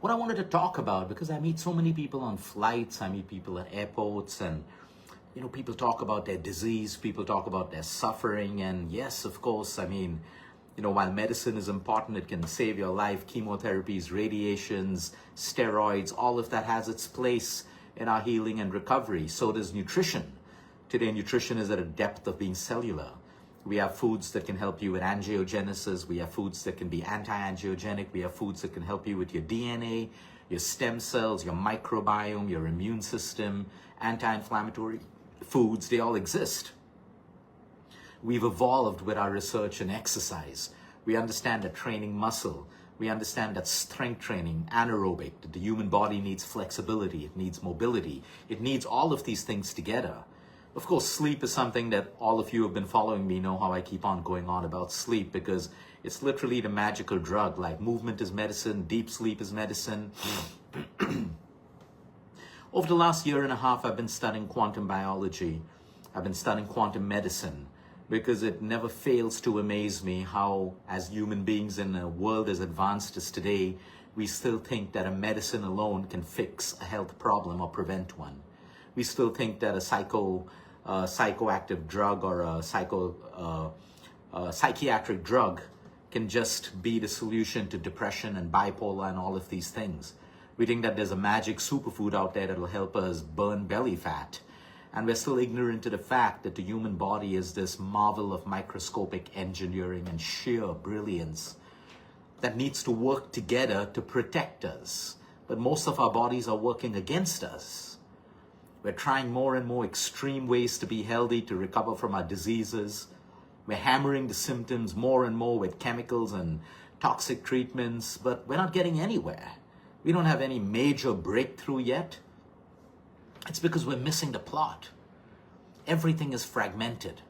what I wanted to talk about, because I meet so many people on flights, I meet people at airports, and people talk about their disease, people talk about their suffering, and yes, of course, while medicine is important, it can save your life. Chemotherapies, radiations, steroids, all of that has its place in our healing and recovery. So does nutrition. Today, nutrition is at a depth of being cellular. We have foods that can help you with angiogenesis. We have foods that can be anti-angiogenic. We have foods that can help you with your DNA, your stem cells, your microbiome, your immune system, anti-inflammatory foods. They all exist. We've evolved with our research and exercise. We understand that training muscle. We understand that strength training, anaerobic, that the human body needs flexibility, it needs mobility. It needs all of these things together. Of course, sleep is something that all of you who have been following me know how I keep on going on about sleep, because it's literally the magical drug. Like movement is medicine, deep sleep is medicine. Over the last year and a half, I've been studying quantum biology. I've been studying quantum medicine, because it never fails to amaze me how, as human beings in a world as advanced as today, we still think that a medicine alone can fix a health problem or prevent one. We still think that a psychoactive drug or a psychiatric drug can just be the solution to depression and bipolar and all of these things. We think that there's a magic superfood out there that will help us burn belly fat. And we're still ignorant to the fact that the human body is this marvel of microscopic engineering and sheer brilliance that needs to work together to protect us. But most of our bodies are working against us. We're trying more and more extreme ways to be healthy, to recover from our diseases. We're hammering the symptoms more and more with chemicals and toxic treatments, but we're not getting anywhere. We don't have any major breakthrough yet. It's because we're missing the plot. Everything is fragmented.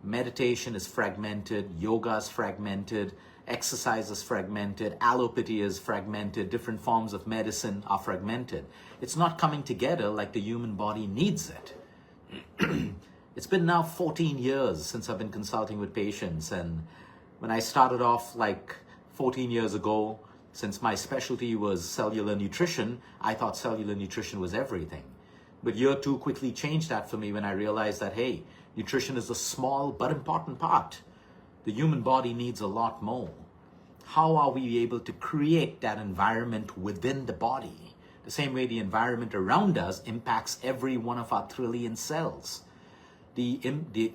Meditation is fragmented, yoga is fragmented, exercise is fragmented, allopathy is fragmented, different forms of medicine are fragmented. It's not coming together like the human body needs it. It's been now 14 years since I've been consulting with patients, and when I started off like 14 years ago, since my specialty was cellular nutrition, I thought cellular nutrition was everything. But year two quickly changed that for me when I realized that, hey, nutrition is a small but important part. The human body needs a lot more. How are we able to create that environment within the body? The same way the environment around us impacts every one of our trillion cells. The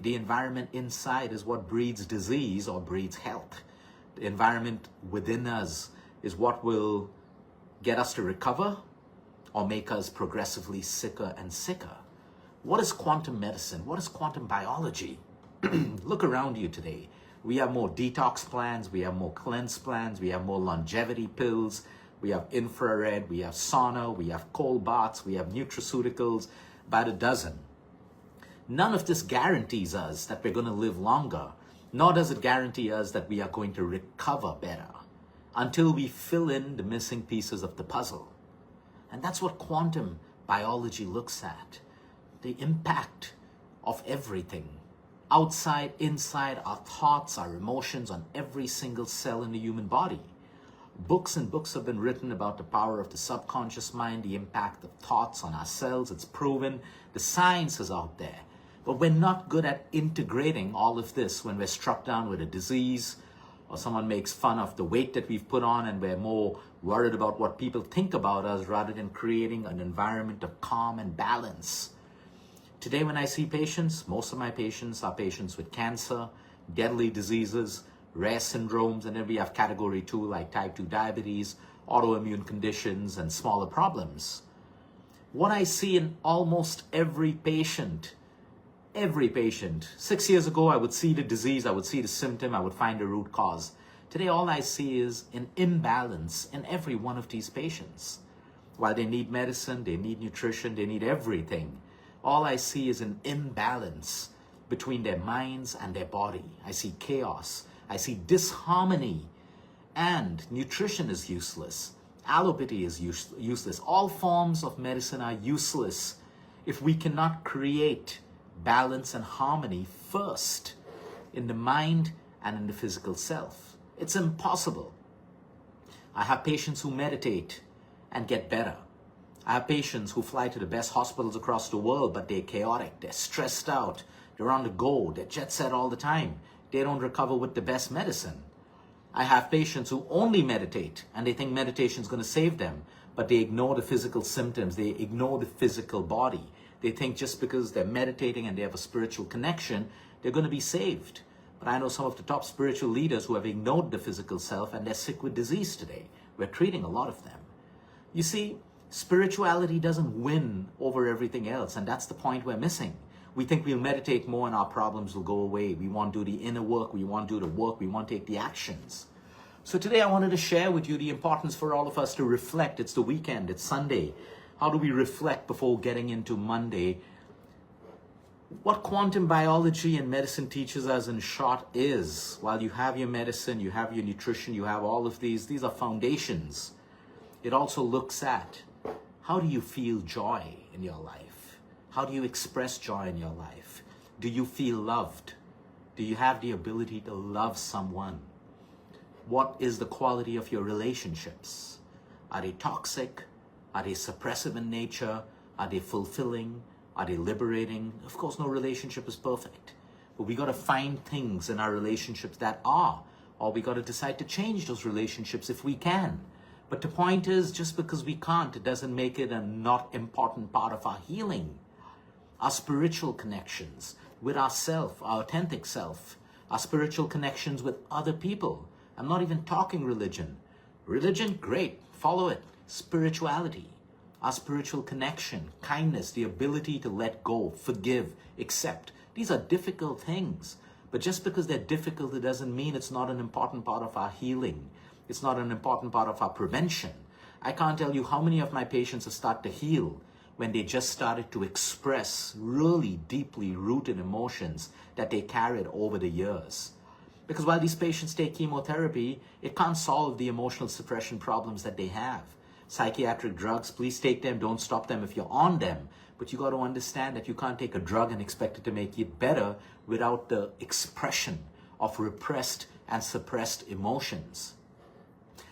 environment inside is what breeds disease or breeds health. The environment within us is what will get us to recover or make us progressively sicker and sicker. What is quantum medicine? What is quantum biology? Look around you today. We have more detox plans, we have more cleanse plans, we have more longevity pills, we have infrared, we have sauna, we have cold baths, we have nutraceuticals, about a dozen. None of this guarantees us that we're going to live longer, nor does it guarantee us that we are going to recover better until we fill in the missing pieces of the puzzle. And that's what quantum biology looks at. The impact of everything. Outside, inside, our thoughts, our emotions on every single cell in the human body. Books and books have been written about the power of the subconscious mind, the impact of thoughts on our cells. It's proven. The science is out there. But we're not good at integrating all of this when we're struck down with a disease or someone makes fun of the weight that we've put on, and we're more worried about what people think about us rather than creating an environment of calm and balance. Today when I see patients, most of my patients are patients with cancer, deadly diseases, rare syndromes, and then we have category 2 like type 2 diabetes, autoimmune conditions, and smaller problems. What I see in almost every patient, 6 years ago I would see the disease, I would see the symptom, I would find the root cause. Today all I see is an imbalance in every one of these patients. While they need medicine, they need nutrition, they need everything, all I see is an imbalance between their minds and their body. I see chaos, I see disharmony, and nutrition is useless. Allopathy is useless. All forms of medicine are useless if we cannot create balance and harmony first in the mind and in the physical self. It's impossible. I have patients who meditate and get better. I have patients who fly to the best hospitals across the world, but they're chaotic, they're stressed out, they're on the go, they're jet set all the time. They don't recover with the best medicine. I have patients who only meditate and they think meditation is going to save them, but they ignore the physical symptoms, they ignore the physical body. They think just because they're meditating and they have a spiritual connection, they're going to be saved. But I know some of the top spiritual leaders who have ignored the physical self and they're sick with disease today. We're treating a lot of them. You see, spirituality doesn't win over everything else, and that's the point we're missing. We think we'll meditate more and our problems will go away. We want to do the inner work, we want to do the work, we want to take the actions. So today I wanted to share with you the importance for all of us to reflect. It's the weekend, it's Sunday. How do we reflect before getting into Monday? What quantum biology and medicine teaches us in short is, while you have your medicine, you have your nutrition, you have all of these are foundations. It also looks at, how do you feel joy in your life? How do you express joy in your life? Do you feel loved? Do you have the ability to love someone? What is the quality of your relationships? Are they toxic? Are they suppressive in nature? Are they fulfilling? Are they liberating? Of course, no relationship is perfect. But we got to find things in our relationships that are, or we got to decide to change those relationships if we can. But the point is, just because we can't, it doesn't make it a not important part of our healing. Our spiritual connections with ourself, our authentic self, our spiritual connections with other people. I'm not even talking religion. Religion, great, follow it. Spirituality, our spiritual connection, kindness, the ability to let go, forgive, accept. These are difficult things. But just because they're difficult, it doesn't mean it's not an important part of our healing. It's not an important part of our prevention. I can't tell you how many of my patients have started to heal when they just started to express really deeply rooted emotions that they carried over the years. Because while these patients take chemotherapy, it can't solve the emotional suppression problems that they have. Psychiatric drugs, please take them, don't stop them if you're on them. But you got to understand that you can't take a drug and expect it to make it better without the expression of repressed and suppressed emotions.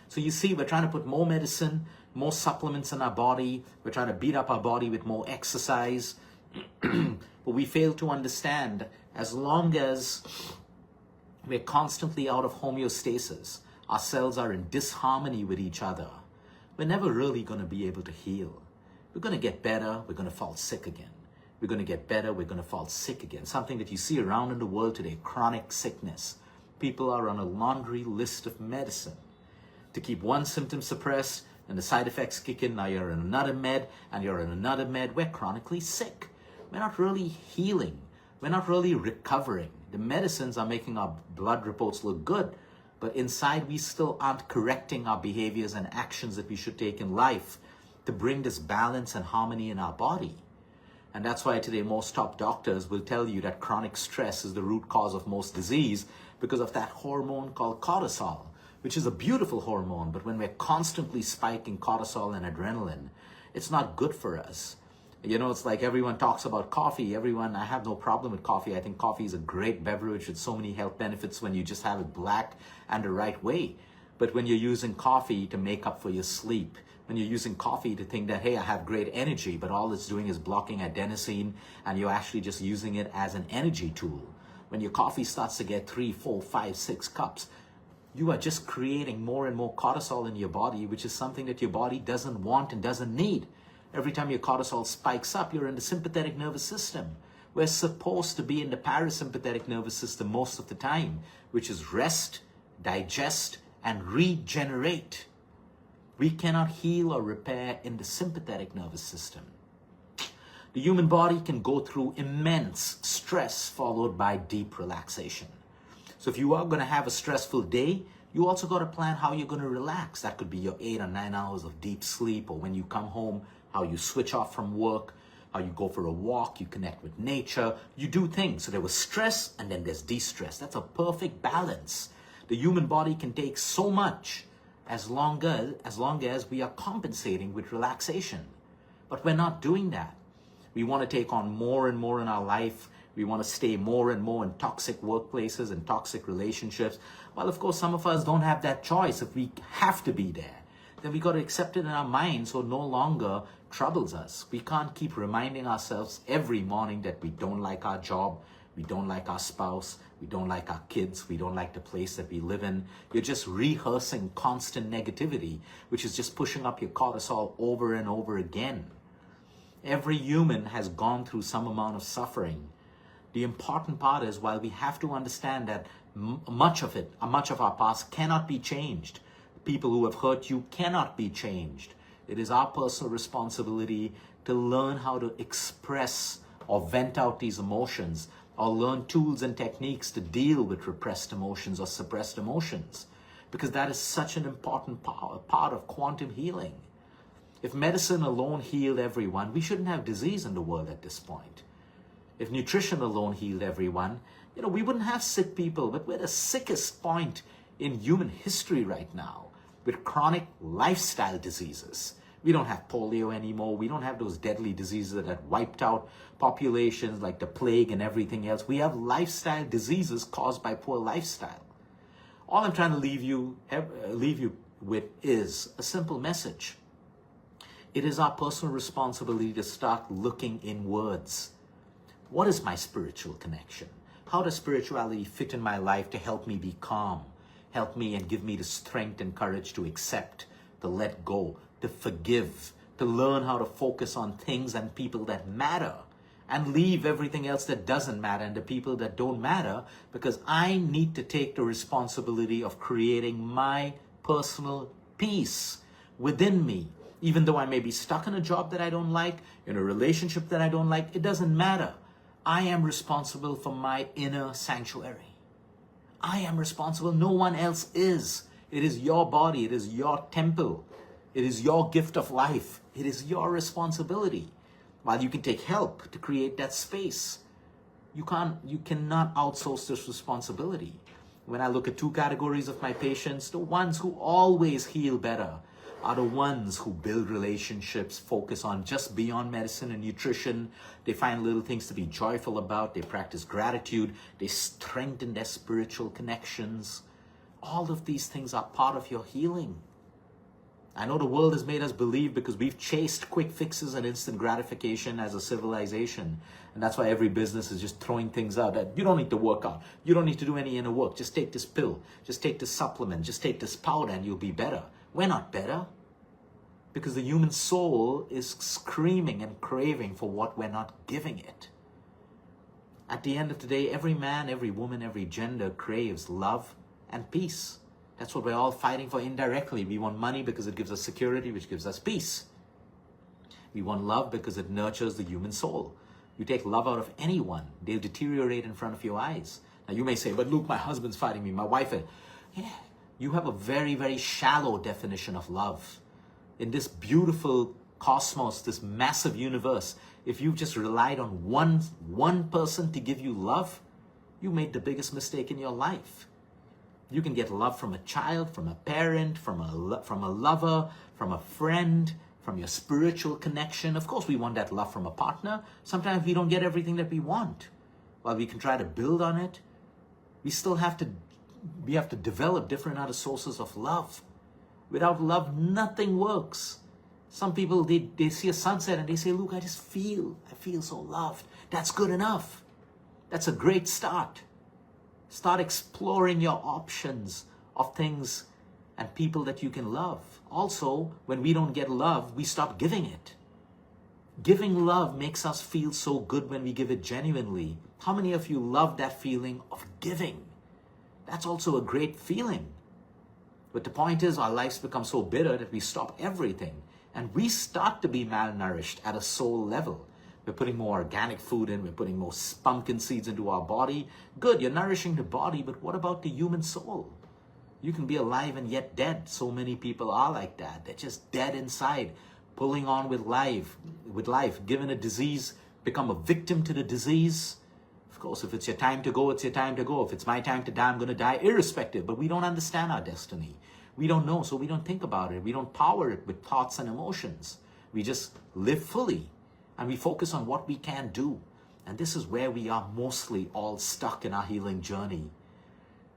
So you see, we're trying to put more medicine, more supplements in our body. We're trying to beat up our body with more exercise. But we fail to understand, as long as we're constantly out of homeostasis, our cells are in disharmony with each other, we're never really going to be able to heal. We're going to get better, we're going to fall sick again. We're going to get better, we're going to fall sick again. Something that you see around in the world today, chronic sickness. People are on a laundry list of medicine to keep one symptom suppressed, and the side effects kick in. Now you're in another med, and you're in another med. We're chronically sick. We're not really healing. We're not really recovering. The medicines are making our blood reports look good, but inside we still aren't correcting our behaviors and actions that we should take in life to bring this balance and harmony in our body. And that's why today most top doctors will tell you that chronic stress is the root cause of most disease, because of that hormone called cortisol, which is a beautiful hormone, but when we're constantly spiking cortisol and adrenaline, it's not good for us. You know, it's like everyone talks about coffee. I have no problem with coffee. I think coffee is a great beverage with so many health benefits when you just have it black and the right way. But when you're using coffee to make up for your sleep, when you're using coffee to think that, hey, I have great energy, but all it's doing is blocking adenosine, and you're actually just using it as an energy tool. When your coffee starts to get 3, 4, 5, 6 cups, you are just creating more and more cortisol in your body, which is something that your body doesn't want and doesn't need. Every time your cortisol spikes up, you're in the sympathetic nervous system. We're supposed to be in the parasympathetic nervous system most of the time, which is rest, digest, and regenerate. We cannot heal or repair in the sympathetic nervous system. The human body can go through immense stress followed by deep relaxation. So if you are going to have a stressful day, you also got to plan how you're going to relax. That could be your 8 or 9 hours of deep sleep, or when you come home, how you switch off from work, how you go for a walk, you connect with nature, you do things. So there was stress and then there's de-stress. That's a perfect balance. The human body can take so much as long as we are compensating with relaxation. But we're not doing that. We want to take on more and more in our life. We want to stay more and more in toxic workplaces and toxic relationships. Well, of course, some of us don't have that choice if we have to be there. then we got to accept it in our mind so it no longer troubles us. We can't keep reminding ourselves every morning that we don't like our job, we don't like our spouse, we don't like our kids, we don't like the place that we live in. You're just rehearsing constant negativity, which is just pushing up your cortisol over and over again. Every human has gone through some amount of suffering. The important part is, while we have to understand that much of our past cannot be changed, people who have hurt you cannot be changed. It is our personal responsibility to learn how to express or vent out these emotions, or learn tools and techniques to deal with repressed emotions or suppressed emotions, because that is such an important part of quantum healing. If medicine alone healed everyone, we shouldn't have disease in the world at this point. If nutrition alone healed everyone, we wouldn't have sick people, but we're the sickest point in human history right now with chronic lifestyle diseases. We don't have polio anymore. We don't have those deadly diseases that had wiped out populations like the plague and everything else. We have lifestyle diseases caused by poor lifestyle. All I'm trying to leave you with is a simple message. It is our personal responsibility to start looking inwards. What is my spiritual connection? How does spirituality fit in my life to help me be calm, help me and give me the strength and courage to accept, to let go, to forgive, to learn how to focus on things and people that matter and leave everything else that doesn't matter and the people that don't matter, because I need to take the responsibility of creating my personal peace within me. Even though I may be stuck in a job that I don't like, in a relationship that I don't like, it doesn't matter. I am responsible for my inner sanctuary. I am responsible. No one else is. It is your body. It is your temple. It is your gift of life. It is your responsibility. While you can take help to create that space, you cannot outsource this responsibility. When I look at two categories of my patients, the ones who always heal better are the ones who build relationships, focus on just beyond medicine and nutrition. They find little things to be joyful about. They practice gratitude. They strengthen their spiritual connections. All of these things are part of your healing. I know the world has made us believe, because we've chased quick fixes and instant gratification as a civilization. And that's why every business is just throwing things out that you don't need to work out. You don't need to do any inner work. Just take this pill. Just take this supplement. Just take this powder and you'll be better. We're not better, because the human soul is screaming and craving for what we're not giving it. At the end of the day, every man, every woman, every gender craves love and peace. That's what we're all fighting for indirectly. We want money because it gives us security, which gives us peace. We want love because it nurtures the human soul. You take love out of anyone, they'll deteriorate in front of your eyes. Now you may say, but Luke, my husband's fighting me, my wife is. Yeah, you have a very, very shallow definition of love. In this beautiful cosmos, this massive universe, if you've just relied on one person to give you love, you made the biggest mistake in your life. You can get love from a child, from a parent, from a lover, from a friend, from your spiritual connection. Of course, we want that love from a partner. Sometimes we don't get everything that we want. While we can try to build on it, we have to develop different other sources of love. Without love, nothing works. Some people, they see a sunset and they say, look, I feel so loved. That's good enough. That's a great start. Start exploring your options of things and people that you can love. Also, when we don't get love, we stop giving it. Giving love makes us feel so good when we give it genuinely. How many of you love that feeling of giving? That's also a great feeling. But the point is, our lives become so bitter that we stop everything. And we start to be malnourished at a soul level. We're putting more organic food in. We're putting more pumpkin seeds into our body. Good, you're nourishing the body, but what about the human soul? You can be alive and yet dead. So many people are like that. They're just dead inside, pulling on with life. Given a disease, become a victim to the disease. Of course, if it's your time to go, it's your time to go. If it's my time to die, I'm going to die, irrespective. But we don't understand our destiny. We don't know, so we don't think about it. We don't power it with thoughts and emotions. We just live fully. And we focus on what we can do. And this is where we are mostly all stuck in our healing journey.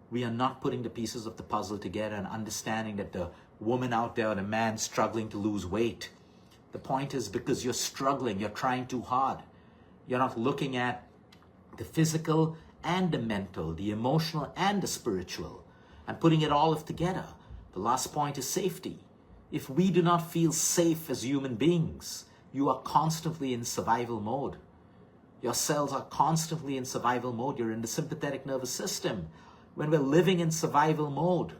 We are not putting the pieces of the puzzle together and understanding that the woman out there and a man struggling to lose weight. The point is because you're struggling, you're trying too hard. You're not looking at the physical and the mental, the emotional and the spiritual, and putting it all together. The last point is safety. If we do not feel safe as human beings, you are constantly in survival mode. Your cells are constantly in survival mode. You're in the sympathetic nervous system. When we're living in survival mode,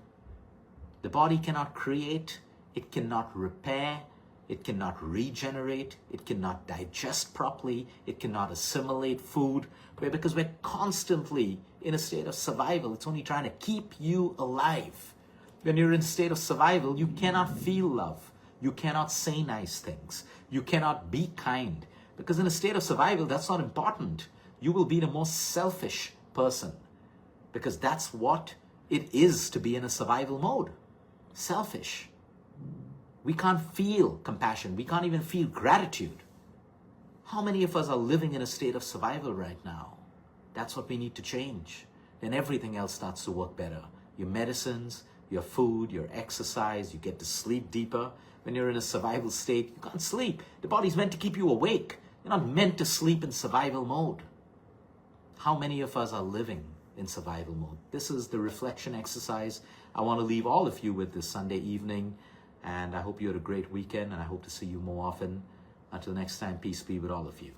the body cannot create, it cannot repair, it cannot regenerate, it cannot digest properly, it cannot assimilate food, because we're constantly in a state of survival. It's only trying to keep you alive. When you're in a state of survival, you cannot feel love. You cannot say nice things. You cannot be kind. Because in a state of survival, that's not important. You will be the most selfish person. Because that's what it is to be in a survival mode. Selfish. We can't feel compassion. We can't even feel gratitude. How many of us are living in a state of survival right now? That's what we need to change. Then everything else starts to work better. Your medicines, your food, your exercise, you get to sleep deeper. When you're in a survival state, you can't sleep. The body's meant to keep you awake. You're not meant to sleep in survival mode. How many of us are living in survival mode? This is the reflection exercise I want to leave all of you with this Sunday evening. And I hope you had a great weekend, and I hope to see you more often. Until next time, peace be with all of you.